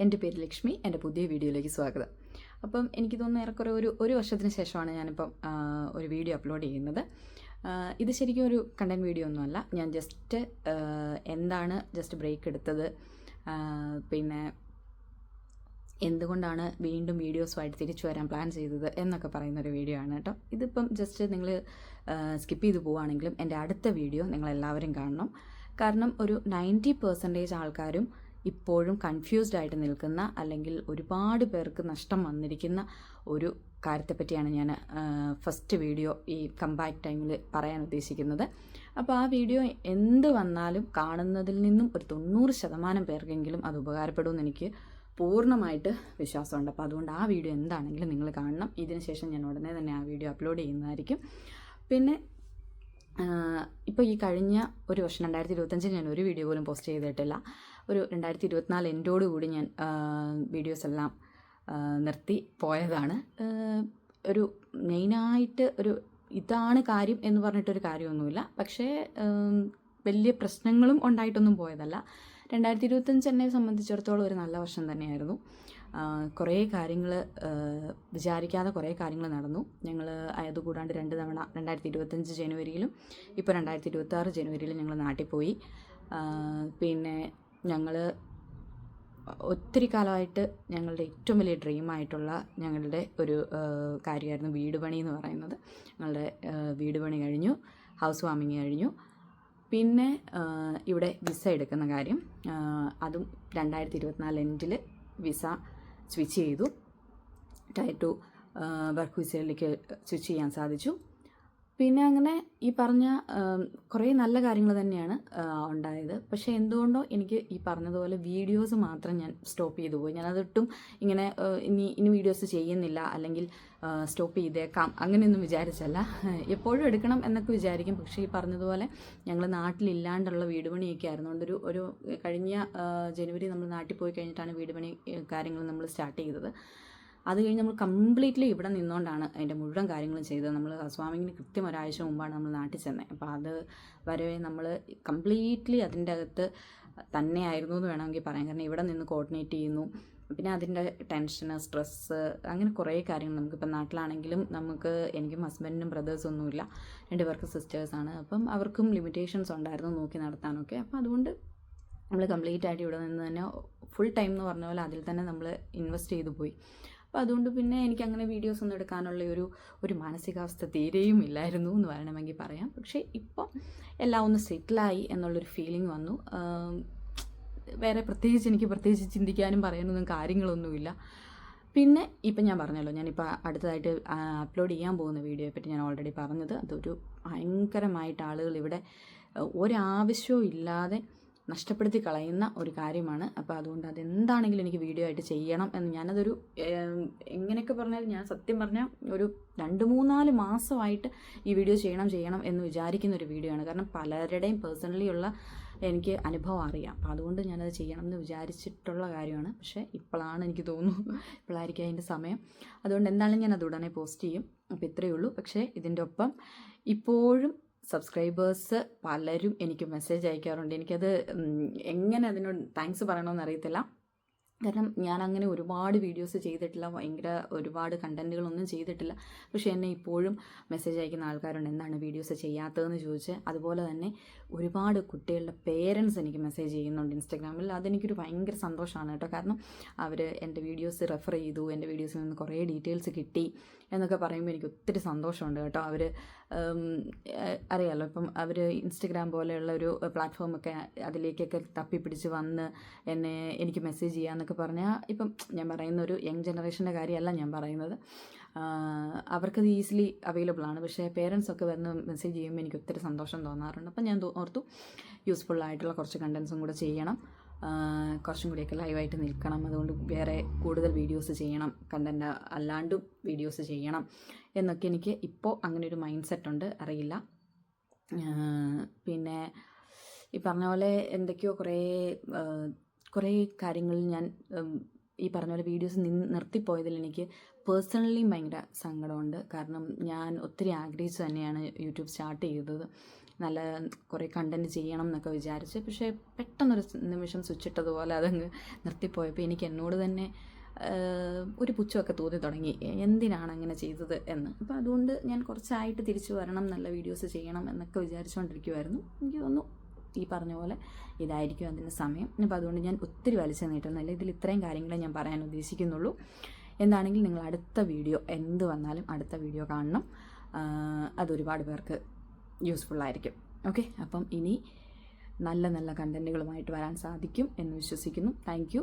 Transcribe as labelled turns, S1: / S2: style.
S1: എൻ്റെ പേര് ലക്ഷ്മി. എൻ്റെ പുതിയ വീഡിയോയിലേക്ക് സ്വാഗതം. അപ്പം എനിക്ക് തോന്നുന്നു ഏറെക്കുറെ ഒരു വർഷത്തിന് ശേഷമാണ് ഞാനിപ്പം ഒരു വീഡിയോ അപ്ലോഡ് ചെയ്യുന്നത്. ഇത് ശരിക്കും ഒരു കണ്ടൻറ് വീഡിയോ ഒന്നുമല്ല. ഞാൻ എന്താണ് ബ്രേക്ക് എടുത്തത്, പിന്നെ എന്തുകൊണ്ടാണ് വീണ്ടും വീഡിയോസുമായിട്ട് തിരിച്ചു വരാൻ പ്ലാൻ ചെയ്തത് എന്നൊക്കെ പറയുന്നൊരു വീഡിയോ ആണ് കേട്ടോ. ഇതിപ്പം നിങ്ങൾ സ്കിപ്പ് ചെയ്ത് പോവുകയാണെങ്കിലും എൻ്റെ അടുത്ത വീഡിയോ നിങ്ങളെല്ലാവരും കാണണം. കാരണം ഒരു 90% ആൾക്കാരും ഇപ്പോഴും കൺഫ്യൂസ്ഡ് ആയിട്ട് നിൽക്കുന്ന, അല്ലെങ്കിൽ ഒരുപാട് പേർക്ക് നഷ്ടം വന്നിരിക്കുന്ന ഒരു കാര്യത്തെപ്പറ്റിയാണ് ഞാൻ ഫസ്റ്റ് വീഡിയോ ഈ കംബാക്ക് ടൈമിൽ പറയാൻ ഉദ്ദേശിക്കുന്നത്. അപ്പോൾ ആ വീഡിയോ എന്ത് വന്നാലും കാണുന്നതിൽ നിന്നും ഒരു 90% പേർക്കെങ്കിലും അത് ഉപകാരപ്പെടുമെന്ന് എനിക്ക് പൂർണ്ണമായിട്ട് വിശ്വാസമുണ്ട്. അപ്പോൾ അതുകൊണ്ട് ആ വീഡിയോ എന്താണെങ്കിലും നിങ്ങൾ കാണണം. ഇതിന് ശേഷം ഞാൻ ഉടനെ തന്നെ ആ വീഡിയോ അപ്ലോഡ് ചെയ്യുന്നതായിരിക്കും. പിന്നെ ഇപ്പോൾ ഈ കഴിഞ്ഞ ഒരു വർഷം 2025 ഞാൻ ഒരു വീഡിയോ പോലും പോസ്റ്റ് ചെയ്തിട്ടില്ല. ഒരു 2024 എൻഡോടുകൂടി ഞാൻ വീഡിയോസ് എല്ലാം നിർത്തി പോയതാണ്. ഒരു മെയിനായിട്ട് ഇതാണ് കാര്യം എന്ന് പറഞ്ഞിട്ടൊരു കാര്യമൊന്നുമില്ല. പക്ഷേ വലിയ പ്രശ്നങ്ങളും ഉണ്ടായിട്ടൊന്നും പോയതല്ല. 2025 എന്നെ സംബന്ധിച്ചിടത്തോളം ഒരു നല്ല വർഷം തന്നെയായിരുന്നു. കുറേ കാര്യങ്ങൾ വിചാരിക്കാതെ കുറേ കാര്യങ്ങൾ നടന്നു. ഞങ്ങൾ അതുകൂടാണ്ട് 2 തവണ 2025 ജനുവരിയിലും ഇപ്പോൾ 2026 ജനുവരിയിലും ഞങ്ങൾ നാട്ടിൽ പോയി. പിന്നെ ഞങ്ങൾ ഒത്തിരി കാലമായിട്ട് ഞങ്ങളുടെ ഏറ്റവും വലിയ ഡ്രീമായിട്ടുള്ള ഞങ്ങളുടെ ഒരു കാര്യമായിരുന്നു വീട് പണി എന്ന് പറയുന്നത്. ഞങ്ങളുടെ വീട് പണി കഴിഞ്ഞു, ഹൗസ് വാമിങ് കഴിഞ്ഞു. പിന്നെ ഇവിടെ വിസ എടുക്കുന്ന കാര്യം, അതും 2024 എൻഡിൽ വിസ സ്വിച്ച് ചെയ്തു. ടയർ 2 വർക്ക് വിസയിലേക്ക് സ്വിച്ച് ചെയ്യാൻ സാധിച്ചു. പിന്നെ അങ്ങനെ ഈ പറഞ്ഞ കുറേ നല്ല കാര്യങ്ങൾ തന്നെയാണ് ഉണ്ടായത്. പക്ഷേ എന്തുകൊണ്ടോ എനിക്ക് ഈ പറഞ്ഞതുപോലെ വീഡിയോസ് മാത്രം ഞാൻ സ്റ്റോപ്പ് ചെയ്തു പോയി. ഞാനതൊട്ടും ഇങ്ങനെ ഇനി വീഡിയോസ് ചെയ്യുന്നില്ല, അല്ലെങ്കിൽ സ്റ്റോപ്പ് ചെയ്തേക്കാം അങ്ങനെയൊന്നും വിചാരിച്ചല്ല. എപ്പോഴും എടുക്കണം എന്നൊക്കെ വിചാരിക്കും. പക്ഷേ ഈ പറഞ്ഞതുപോലെ ഞങ്ങൾ നാട്ടിലില്ലാണ്ടുള്ള വീട് പണിയൊക്കെ ആയിരുന്നുകൊണ്ട് ഒരു കഴിഞ്ഞ ജനുവരി നമ്മൾ നാട്ടിൽ പോയി കഴിഞ്ഞിട്ടാണ് വീട് പണി കാര്യങ്ങൾ നമ്മൾ സ്റ്റാർട്ട് ചെയ്തത്. അത് കഴിഞ്ഞ് നമ്മൾ കംപ്ലീറ്റ്ലി ഇവിടെ നിന്നുകൊണ്ടാണ് അതിൻ്റെ മുഴുവൻ കാര്യങ്ങളും ചെയ്തത്. നമ്മൾ ഹൗസ് വാമിങ്ങിന് കൃത്യം ഒരാഴ്ച മുമ്പാണ് നമ്മൾ നാട്ടിൽ ചെന്നത്. അപ്പോൾ അത് വരവേ നമ്മൾ കംപ്ലീറ്റ്ലി അതിൻ്റെ അകത്ത് തന്നെയായിരുന്നു എന്ന് വേണമെങ്കിൽ പറയാം. കാരണം ഇവിടെ നിന്ന് കോർഡിനേറ്റ് ചെയ്യുന്നു, പിന്നെ അതിൻ്റെ ടെൻഷന്, സ്ട്രെസ്സ്, അങ്ങനെ കുറേ കാര്യങ്ങൾ. നമുക്കിപ്പോൾ നാട്ടിലാണെങ്കിലും എനിക്കും ഹസ്ബൻഡിനും ബ്രദേഴ്സൊന്നുമില്ല, 2 പേർക്ക് സിസ്റ്റേഴ്സാണ്. അപ്പം അവർക്കും ലിമിറ്റേഷൻസ് ഉണ്ടായിരുന്നു നോക്കി നടത്താനൊക്കെ. അപ്പോൾ അതുകൊണ്ട് നമ്മൾ കംപ്ലീറ്റ് ആയിട്ട് ഇവിടെ നിന്ന് തന്നെ ഫുൾ ടൈം എന്ന് പറഞ്ഞ പോലെ അതിൽ തന്നെ നമ്മൾ ഇൻവെസ്റ്റ് ചെയ്തു പോയി. അപ്പോൾ അതുകൊണ്ട് പിന്നെ എനിക്കങ്ങനെ വീഡിയോസ് ഒന്നും എടുക്കാനുള്ള ഒരു മാനസികാവസ്ഥ തീരെയും ഇല്ലായിരുന്നു എന്ന് വേണമെങ്കിൽ പറയാം. പക്ഷേ ഇപ്പം എല്ലാം ഒന്ന് സെറ്റിലായി എന്നുള്ളൊരു ഫീലിംഗ് വന്നു. എനിക്ക് പ്രത്യേകിച്ച് ചിന്തിക്കാനും പറയാനൊന്നും കാര്യങ്ങളൊന്നുമില്ല. പിന്നെ ഇപ്പം ഞാൻ പറഞ്ഞല്ലോ, ഞാനിപ്പോൾ അടുത്തതായിട്ട് അപ്ലോഡ് ചെയ്യാൻ പോകുന്ന വീഡിയോയെ പറ്റി ഞാൻ ഓൾറെഡി പറഞ്ഞത്. അതൊരു ഭയങ്കരമായിട്ട് ആളുകൾ ഇവിടെ ഒരാവശ്യവും ഇല്ലാതെ നഷ്ടപ്പെടുത്തി കളയുന്ന ഒരു കാര്യമാണ്. അപ്പോൾ അതുകൊണ്ട് അതെന്താണെങ്കിലും എനിക്ക് വീഡിയോ ആയിട്ട് ചെയ്യണം എന്ന് ഞാനതൊരു എങ്ങനെയൊക്കെ പറഞ്ഞാൽ ഞാൻ സത്യം പറഞ്ഞാൽ ഒരു 2-3-4 മാസമായിട്ട് ഈ വീഡിയോ ചെയ്യണം എന്ന് വിചാരിക്കുന്ന ഒരു വീഡിയോ ആണ്. കാരണം പലരുടെയും പേഴ്സണലി ഉള്ള എനിക്ക് അനുഭവം അറിയാം. അപ്പോൾ അതുകൊണ്ട് ഞാനത് ചെയ്യണം എന്ന് വിചാരിച്ചിട്ടുള്ള കാര്യമാണ്. പക്ഷേ ഇപ്പോഴാണ് എനിക്ക് തോന്നുന്നു, ഇപ്പോഴായിരിക്കും അതിൻ്റെ സമയം. അതുകൊണ്ട് എന്താണെങ്കിലും ഞാനത് ഉടനെ പോസ്റ്റ് ചെയ്യും. അപ്പോൾ ഇത്രയേ ഉള്ളൂ. പക്ഷേ ഇതിൻ്റെ ഒപ്പം ഇപ്പോഴും സബ്സ്ക്രൈബേഴ്സ് പലരും എനിക്ക് മെസ്സേജ് അയക്കാറുണ്ട്. എനിക്കത് എങ്ങനെ അതിനോട് താങ്ക്സ് പറയണമെന്ന് അറിയത്തില്ല. കാരണം ഞാനങ്ങനെ ഒരുപാട് വീഡിയോസ് ചെയ്തിട്ടില്ല, ഒരുപാട് കണ്ടൻറ്റുകളൊന്നും ചെയ്തിട്ടില്ല. പക്ഷേ എന്നെ ഇപ്പോഴും മെസ്സേജ് അയക്കുന്ന ആൾക്കാരുണ്ട്, എന്താണ് വീഡിയോസ് ചെയ്യാത്തതെന്ന് ചോദിച്ച്. അതുപോലെ തന്നെ ഒരുപാട് കുട്ടികളുടെ പേരൻസ് എനിക്ക് മെസ്സേജ് ചെയ്യുന്നുണ്ട് ഇൻസ്റ്റാഗ്രാമിൽ. അതെനിക്കൊരു ഭയങ്കര സന്തോഷമാണ് കേട്ടോ. കാരണം അവർ എൻ്റെ വീഡിയോസ് റെഫർ ചെയ്തു, എൻ്റെ വീഡിയോസിൽ നിന്ന് കുറേ ഡീറ്റെയിൽസ് കിട്ടി എന്നൊക്കെ പറയുമ്പോൾ എനിക്ക് ഒത്തിരി സന്തോഷമുണ്ട് കേട്ടോ. അവർ അറിയാമല്ലോ, ഇപ്പം അവർ ഇൻസ്റ്റഗ്രാം പോലെയുള്ള ഒരു പ്ലാറ്റ്ഫോമൊക്കെ അതിലേക്കൊക്കെ തപ്പിപ്പിടിച്ച് വന്ന് എനിക്ക് മെസ്സേജ് ചെയ്യാമെന്നൊക്കെ പറഞ്ഞാൽ, ഇപ്പം ഞാൻ പറയുന്ന ഒരു യങ് ജനറേഷൻ്റെ കാര്യമല്ല ഞാൻ പറയുന്നത്, അവർക്കത് ഈസിലി അവൈലബിൾ ആണ്. പക്ഷേ പേരൻസൊക്കെ വന്ന് മെസ്സേജ് ചെയ്യുമ്പോൾ എനിക്ക് ഒത്തിരി സന്തോഷം തോന്നാറുണ്ട്. അപ്പം ഞാൻ ഓർത്തു യൂസ്ഫുള്ളായിട്ടുള്ള കുറച്ച് കണ്ടൻസും കൂടെ ചെയ്യണം, കുറച്ചും കൂടിയൊക്കെ ലൈവായിട്ട് നിൽക്കണം. അതുകൊണ്ട് വേറെ കൂടുതൽ വീഡിയോസ് ചെയ്യണം, കണ്ടൻറ്റ് അല്ലാണ്ടും വീഡിയോസ് ചെയ്യണം എന്നൊക്കെ എനിക്ക് ഇപ്പോൾ അങ്ങനെ ഒരു മൈൻഡ് സെറ്റുണ്ട്. അറിയില്ല, പിന്നെ ഈ പറഞ്ഞ പോലെ എന്തൊക്കെയോ കുറേ കാര്യങ്ങളിൽ ഞാൻ ഈ പറഞ്ഞ പോലെ വീഡിയോസ് നിർത്തിപ്പോയതിൽ എനിക്ക് പേഴ്സണലി ഭയങ്കര സങ്കടമുണ്ട്. കാരണം ഞാൻ ഒത്തിരി ആഗ്രഹിച്ച് തന്നെയാണ് യൂട്യൂബ് സ്റ്റാർട്ട് ചെയ്തത്. നല്ല കുറേ കണ്ടൻറ്റ് ചെയ്യണം എന്നൊക്കെ വിചാരിച്ച്. പക്ഷേ പെട്ടെന്നൊരു നിമിഷം സ്വിച്ച് ഇട്ടതുപോലെ അതങ്ങ് നിർത്തിപ്പോയപ്പോൾ എനിക്ക് എന്നോട് തന്നെ ഒരു പുച്ഛമൊക്കെ തോന്നി തുടങ്ങി, എന്തിനാണ് അങ്ങനെ ചെയ്തത് എന്ന്. അപ്പോൾ അതുകൊണ്ട് ഞാൻ കുറച്ചായിട്ട് തിരിച്ചു വരണം, നല്ല വീഡിയോസ് ചെയ്യണം എന്നൊക്കെ വിചാരിച്ചുകൊണ്ടിരിക്കുമായിരുന്നു. എനിക്ക് തോന്നുന്നു ഈ പറഞ്ഞ പോലെ ഇതായിരിക്കും അതിൻ്റെ സമയം. അപ്പോൾ അതുകൊണ്ട് ഞാൻ ഒത്തിരി വലിച്ചു നീട്ടുന്നില്ല. ഇതിൽ ഇത്രയും കാര്യങ്ങളെ ഞാൻ പറയാൻ ഉദ്ദേശിക്കുന്നുള്ളൂ. എന്താണെങ്കിലും നിങ്ങൾ അടുത്ത വീഡിയോ എന്ത് വന്നാലും അടുത്ത വീഡിയോ കാണണം. അതൊരുപാട് പേർക്ക് യൂസ്ഫുള്ളായിരിക്കും. ഓക്കെ, അപ്പം ഇനി നല്ല നല്ല കണ്ടൻറ്റുകളുമായിട്ട് വരാൻ സാധിക്കും എന്ന് വിശ്വസിക്കുന്നു. Thank you.